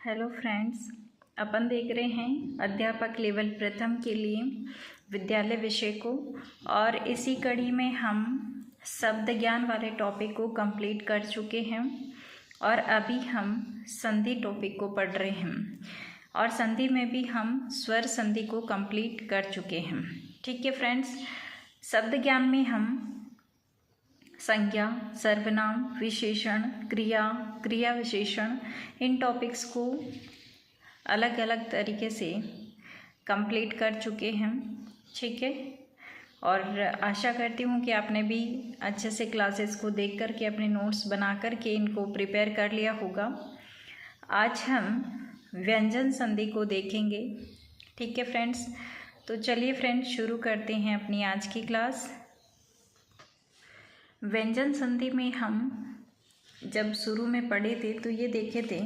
Hello friends, अपन देख रहे हैं अध्यापक लेवल प्रथम के लिए विद्यालय विषय को। और इसी कड़ी में हम शब्द ज्ञान वाले टॉपिक को कंप्लीट कर चुके हैं और अभी हम संधि टॉपिक को पढ़ रहे हैं। और संधि में भी हम स्वर संधि को कंप्लीट कर चुके हैं। ठीक है फ्रेंड्स, शब्द ज्ञान में हम संज्ञा, सर्वनाम, विशेषण, क्रिया, क्रिया विशेषण, इन टॉपिक्स को अलग अलग तरीके से कंप्लीट कर चुके हैं। ठीक है, और आशा करती हूँ कि आपने भी अच्छे से क्लासेस को देख कर के अपने नोट्स बना कर के इनको प्रिपेयर कर लिया होगा। आज हम व्यंजन संधि को देखेंगे। ठीक है फ्रेंड्स, तो चलिए फ्रेंड्स शुरू करते हैं अपनी आज की क्लास। व्यंजन संधि में हम जब शुरू में पढ़े थे तो ये देखे थे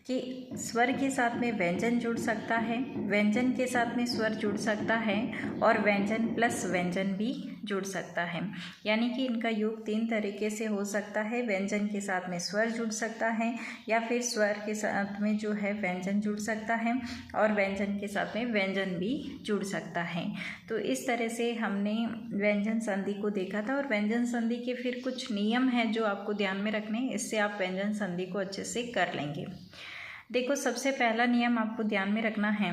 कि स्वर के साथ में व्यंजन जुड़ सकता है, व्यंजन के साथ में स्वर जुड़ सकता है और व्यंजन प्लस व्यंजन भी जुड़ सकता है। यानी कि इनका योग तीन तरीके से हो सकता है। व्यंजन के साथ में स्वर जुड़ सकता है या फिर स्वर के साथ में जो है व्यंजन जुड़ सकता है और व्यंजन के साथ में व्यंजन भी जुड़ सकता है। तो इस तरह से हमने व्यंजन संधि को देखा था। और व्यंजन संधि के फिर कुछ नियम हैं जो आपको ध्यान में रखने हैं, इससे आप व्यंजन संधि को अच्छे से कर लेंगे। देखो, सबसे पहला नियम आपको ध्यान में रखना है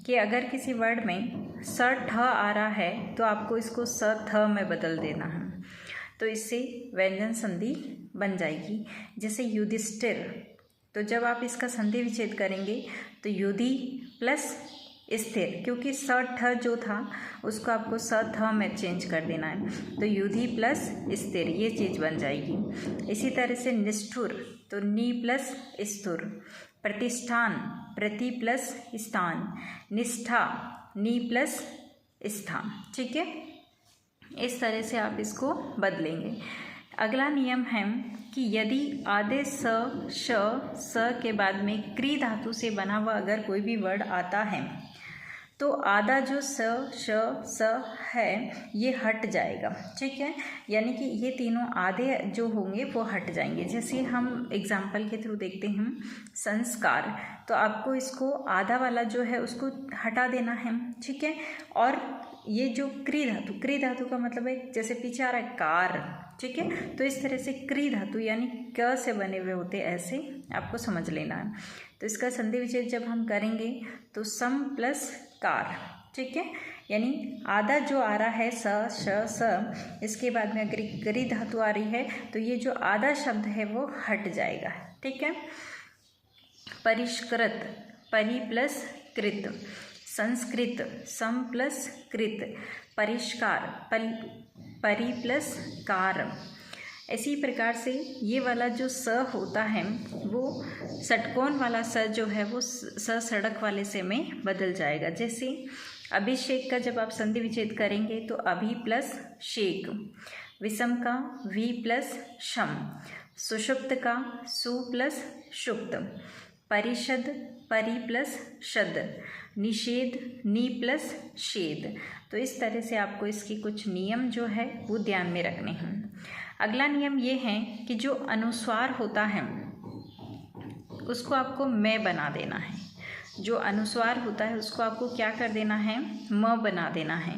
कि अगर किसी वर्ड में स ठ आ रहा है तो आपको इसको स थ में बदल देना है, तो इससे व्यंजन संधि बन जाएगी। जैसे युधिष्ठिर, तो जब आप इसका संधि विच्छेद करेंगे तो युधि प्लस स्थिर, क्योंकि स ठ जो था उसको आपको स थ में चेंज कर देना है, तो युधि प्लस स्थिर ये चीज़ बन जाएगी। इसी तरह से निष्ठुर, तो नी प्लस स्थुर। प्रतिष्ठान, प्रति प्लस स्थान। निष्ठा, नी प्लस स्थान। ठीक है, इस तरह से आप इसको बदलेंगे। अगला नियम है कि यदि आधे स, श, स के बाद में क्री धातु से बना हुआ अगर कोई भी वर्ड आता है तो आधा जो स, श, स है ये हट जाएगा। ठीक है, यानी कि ये तीनों आधे जो होंगे वो हट जाएंगे। जैसे हम एग्जाम्पल के थ्रू देखते हैं संस्कार, तो आपको इसको आधा वाला जो है उसको हटा देना है। ठीक है, और ये जो क्री धातु का मतलब है जैसे पीछे आ रहा है कार। ठीक है, तो इस तरह से क्री धातु यानी क से बने हुए होते, ऐसे आपको समझ लेना है। तो इसका संधि विच्छेद जब हम करेंगे तो सम प्लस कार। ठीक है, यानी आधा जो आ रहा है स, श, स, इसके बाद में अगर क्री धातु आ रही है तो ये जो आधा शब्द है वो हट जाएगा। ठीक है, परिष्कृत, परि प्लस कृत। संस्कृत, सम प्लस कृत। परिष्कार, परि प्लस कार। इसी प्रकार से ये वाला जो स होता है वो षटकोण वाला स जो है वो स सड़क वाले से में बदल जाएगा। जैसे अभिषेक का जब आप संधि विच्छेद करेंगे तो अभि प्लस शेक। विषम का वी प्लस शम। सुषुप्त का सु प्लस शुप्त। परिषद, परि प्लस शद। निषेध, नी प्लस शेद। तो इस तरह से आपको इसकी कुछ नियम जो है वो ध्यान में रखने हैं। अगला नियम ये है कि जो अनुस्वार होता है उसको आपको मैं बना देना है। जो अनुस्वार होता है उसको आपको क्या कर देना है, म बना देना है।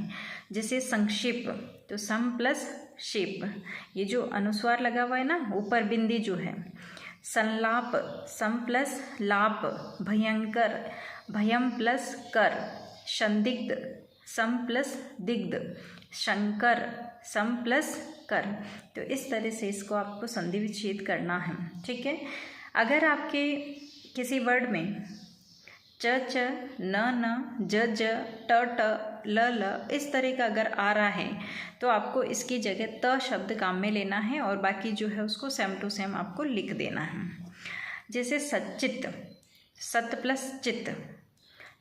जैसे संक्षेप, तो सम प्लस शेप, ये जो अनुस्वार लगा हुआ है ना ऊपर बिंदी जो है। संलाप, सम प्लस लाप। भयंकर, भयम प्लस कर। संदिग्ध, सम प्लस दिग्ध। शंकर, सम प्लस कर। तो इस तरह से इसको आपको संधि विच्छेद करना है। ठीक है, अगर आपके किसी वर्ड में च च, न न, ज ज, ट ट, ल ल इस तरह का अगर आ रहा है तो आपको इसकी जगह त शब्द काम में लेना है और बाकी जो है उसको सेम टू सेम आपको लिख देना है। जैसे सच्चित, सत प्लस चित।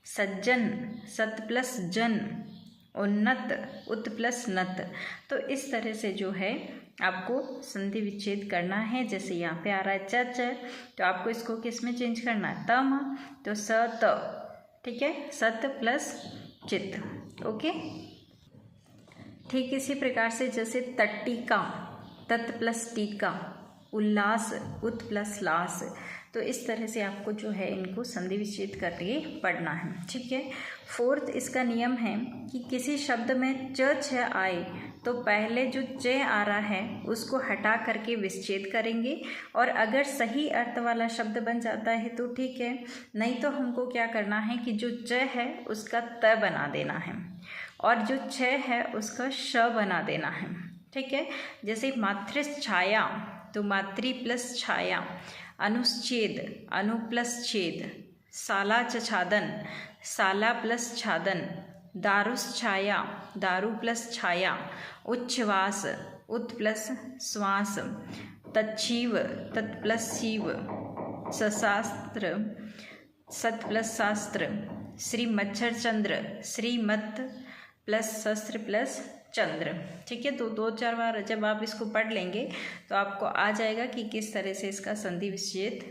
सज्जन, सत प्लस जन। उन्नत, उत प्लस नत। तो इस तरह से जो है आपको संधि विच्छेद करना है। जैसे यहाँ पे आ रहा है च च, तो आपको इसको किस में चेंज करना है, तम, तो स त। ठीक है, सत प्लस चित। ओके, ठीक इसी प्रकार से जैसे तट्टिका, तत् प्लस टीका। उल्लास, उत प्लस लास। तो इस तरह से आपको जो है इनको संधि विच्छेद करके पढ़ना है। ठीक है। फोर्थ इसका नियम है कि किसी शब्द में च छ आए तो पहले जो च आ रहा है उसको हटा करके विच्छेद करेंगे, और अगर सही अर्थ वाला शब्द बन जाता है तो ठीक है, नहीं तो हमको क्या करना है कि जो च है उसका त बना देना है और जो छ है उसका श बना देना है। ठीक है। जैसे मातृछाया तो मातृ प्लस छाया, अनुच्छेद अनु प्लस छेद, साला छादन साला प्लस छादन, दारुश्छाया दारु प्लस छाया, उच्छ्वास उत् प्लस श्वास, तच्छीव तत् प्लस शीव, सशास्त्र सत प्लस शास्त्र, श्री मच्छर चंद्र श्रीमत प्लस शस्त्र प्लस चंद्र। ठीक है। तो 2-4 बार जब आप इसको पढ़ लेंगे तो आपको आ जाएगा कि किस तरह से इसका संधि विच्छेद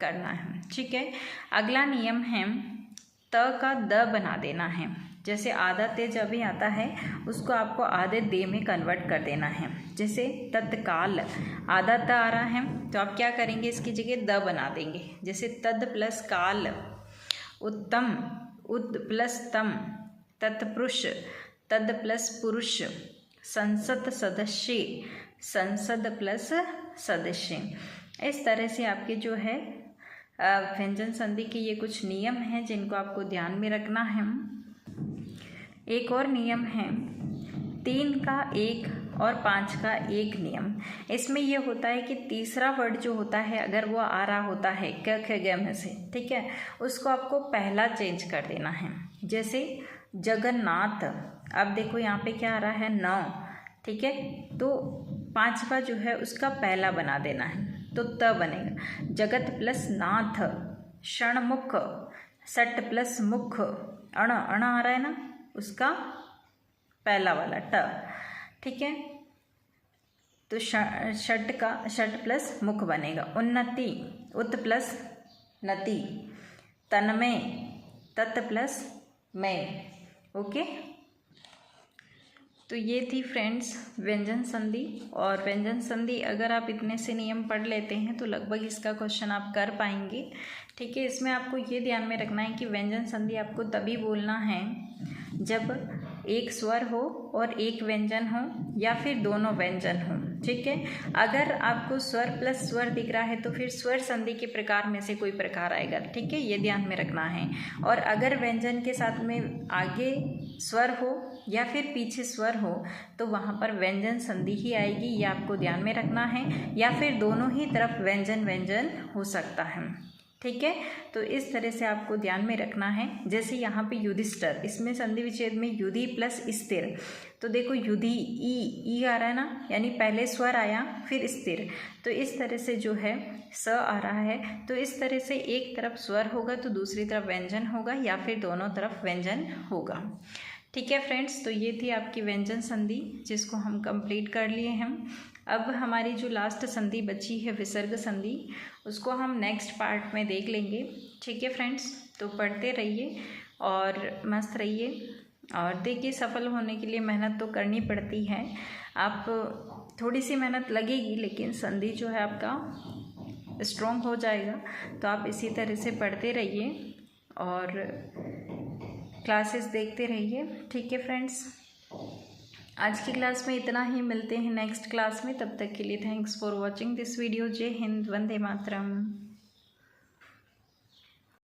करना है। ठीक है। अगला नियम है त का द बना देना है। जैसे आधा ते जब भी आता है उसको आपको आधे दे में कन्वर्ट कर देना है। जैसे तत्काल आधा त आ रहा है तो आप क्या करेंगे, इसकी जगह द बना देंगे। जैसे तद प्लस काल, उत्तम उद प्लस तम, तत्पुरुष तद प्लस पुरुष, संसद सदस्य संसद प्लस सदस्य। इस तरह से आपके जो है व्यंजन संधि के ये कुछ नियम हैं जिनको आपको ध्यान में रखना है। एक और नियम है 3 का 1 और 5 का 1 नियम। इसमें ये होता है कि तीसरा वर्ड जो होता है अगर वो आ रहा होता है क ख ग में से, ठीक है, उसको आपको पहला चेंज कर देना है। जैसे जगन्नाथ, अब देखो यहाँ पे क्या आ रहा है 9, ठीक है, तो 5वां जो है उसका पहला बना देना है तो त बनेगा। जगत प्लस नाथ, षणमुख, सट प्लस मुख, अण अण आ रहा है ना, उसका पहला वाला ट, ठीक है, तो षट प्लस मुख बनेगा। उन्नति उत प्लस नति, तन्मय तत् प्लस में। ओके, तो ये थी फ्रेंड्स व्यंजन संधि। और व्यंजन संधि अगर आप इतने से नियम पढ़ लेते हैं तो लगभग इसका क्वेश्चन आप कर पाएंगे। ठीक है। इसमें आपको ये ध्यान में रखना है कि व्यंजन संधि आपको तभी बोलना है जब एक स्वर हो और एक व्यंजन हो या फिर दोनों व्यंजन हो। ठीक है। अगर आपको स्वर प्लस स्वर दिख रहा है तो फिर स्वर संधि के प्रकार में से कोई प्रकार आएगा। ठीक है, ये ध्यान में रखना है। और अगर व्यंजन के साथ में आगे स्वर हो या फिर पीछे स्वर हो तो वहाँ पर व्यंजन संधि ही आएगी, ये आपको ध्यान में रखना है। या फिर दोनों ही तरफ व्यंजन व्यंजन हो सकता है। ठीक है, तो इस तरह से आपको ध्यान में रखना है। जैसे यहाँ पे युधिष्ठिर, इसमें संधि विच्छेद में युधि प्लस स्थिर, तो देखो युधि ई आ रहा है ना, यानी पहले स्वर आया फिर स्थिर, तो इस तरह से जो है स आ रहा है। तो इस तरह से एक तरफ स्वर होगा तो दूसरी तरफ व्यंजन होगा या फिर दोनों तरफ व्यंजन होगा। ठीक है फ्रेंड्स, तो ये थी आपकी व्यंजन संधि जिसको हम कंप्लीट कर लिए हैं। अब हमारी जो लास्ट संधि बची है विसर्ग संधि, उसको हम नेक्स्ट पार्ट में देख लेंगे। ठीक है फ्रेंड्स, तो पढ़ते रहिए और मस्त रहिए। और देखिए, सफल होने के लिए मेहनत तो करनी पड़ती है। आप थोड़ी सी मेहनत लगेगी लेकिन संधि जो है आपका स्ट्रॉन्ग हो जाएगा। तो आप इसी तरह से पढ़ते रहिए और क्लासेस देखते रहिए। ठीक है फ्रेंड्स, आज की क्लास में इतना ही। मिलते हैं नेक्स्ट क्लास में, तब तक के लिए thanks for watching this video. जय हिंद, वंदे मातरम।